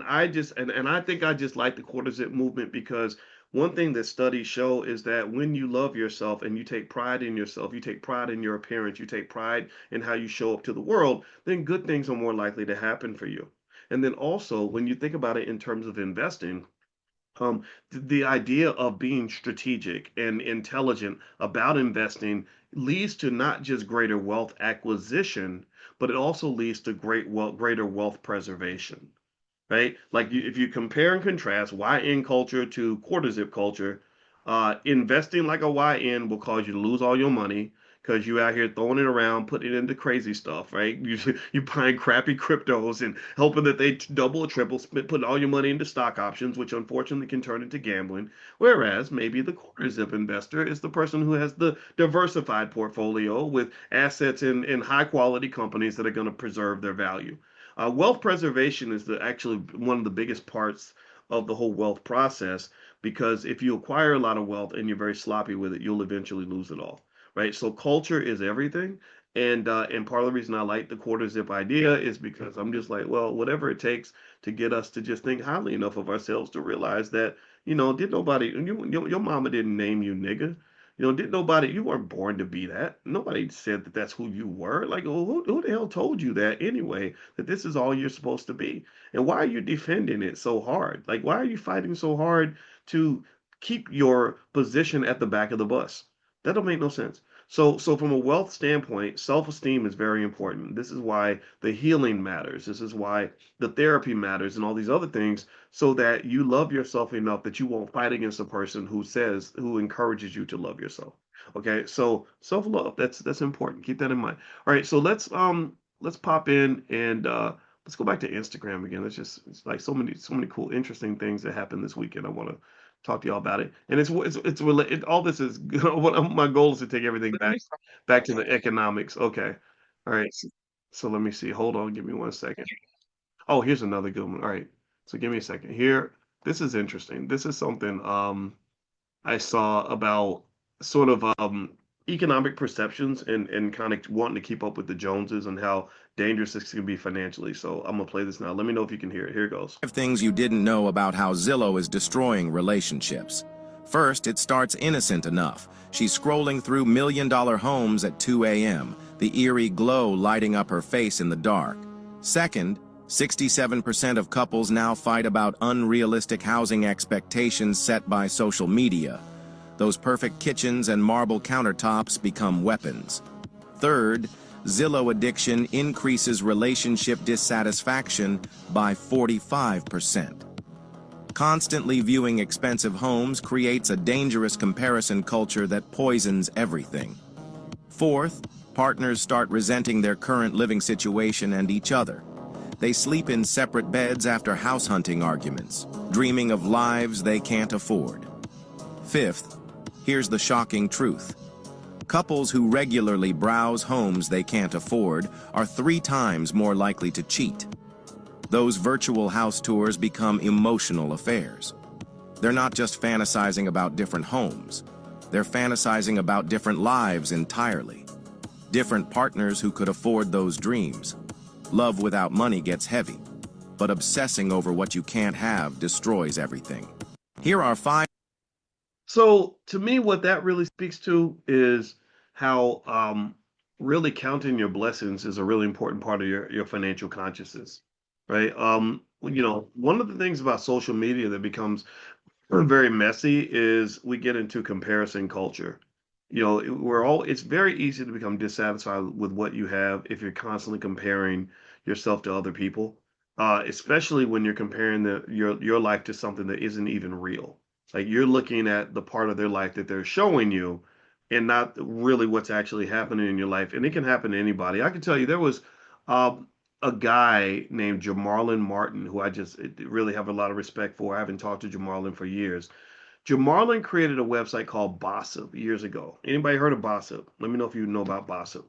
and I think I just like the quarter zip movement because one thing that studies show is that when you love yourself and you take pride in yourself, you take pride in your appearance, you take pride in how you show up to the world, then good things are more likely to happen for you. And then also, when you think about it in terms of investing, the idea of being strategic and intelligent about investing leads to not just greater wealth acquisition, but it also leads to greater wealth preservation, right? Like if you compare and contrast YN culture to quarter zip culture, investing like a YN will cause you to lose all your money because you out here throwing it around, putting it into crazy stuff, right? You buying crappy cryptos and hoping that they double or triple, putting all your money into stock options, which unfortunately can turn into gambling. Whereas maybe the quarter zip investor is the person who has the diversified portfolio with assets in high quality companies that are going to preserve their value. Wealth preservation is actually one of the biggest parts of the whole wealth process because if you acquire a lot of wealth and you're very sloppy with it, you'll eventually lose it all, right? So culture is everything, and part of the reason I like the quarter zip idea is because I'm just like, well, whatever it takes to get us to just think highly enough of ourselves to realize that did nobody your mama didn't name you nigga. Did nobody, you weren't born to be that. Nobody said that that's who you were. Like, well, who the hell told you that anyway, that this is all you're supposed to be? And why are you defending it so hard? Like, why are you fighting so hard to keep your position at the back of the bus? That don't make no sense. So from a wealth standpoint, self-esteem is very important. This is why the healing matters. This is why the therapy matters and all these other things so that you love yourself enough that you won't fight against a person who encourages you to love yourself. Okay, so self-love, that's important. Keep that in mind. All right, so let's pop in and let's go back to Instagram again. It's like so many cool interesting things that happened this weekend. I want to talk to y'all about it. And it's related. All this is what my goal is to take everything back to the economics. Okay. All right. So let me see. Hold on, give me 1 second. Oh, here's another good one. All right. So give me a second. Here, this is interesting. This is something I saw about sort of economic perceptions and kind of wanting to keep up with the Joneses and how dangerous this can be financially. So I'm gonna play this now. Let me know if you can hear it. Here it goes. Five things you didn't know about how Zillow is destroying relationships. First, it starts innocent enough. She's scrolling through million-dollar homes at 2 a.m., the eerie glow lighting up her face in the dark. Second, 67% of couples now fight about unrealistic housing expectations set by social media. Those perfect kitchens and marble countertops become weapons. Third, Zillow addiction increases relationship dissatisfaction by 45%. Constantly viewing expensive homes creates a dangerous comparison culture that poisons everything. Fourth, partners start resenting their current living situation and each other. They sleep in separate beds after house hunting arguments, dreaming of lives they can't afford. Fifth, here's the shocking truth. Couples who regularly browse homes they can't afford are 3 times more likely to cheat. Those virtual house tours become emotional affairs. They're not just fantasizing about different homes. They're fantasizing about different lives entirely. Different partners who could afford those dreams. Love without money gets heavy, but obsessing over what you can't have destroys everything. Here are 5. So to me, what that really speaks to is how really counting your blessings is a really important part of your financial consciousness, right? One of the things about social media that becomes very messy is we get into comparison culture. It's very easy to become dissatisfied with what you have if you're constantly comparing yourself to other people, especially when you're comparing your life to something that isn't even real. Like you're looking at the part of their life that they're showing you and not really what's actually happening in your life. And it can happen to anybody. I can tell you there was um, a guy named Jamarlin Martin who I just really have a lot of respect for. I haven't talked to Jamarlin for years. Jamarlin created a website called Bossip years ago. Anybody heard of Bossip? Let me know if you know about Bossip.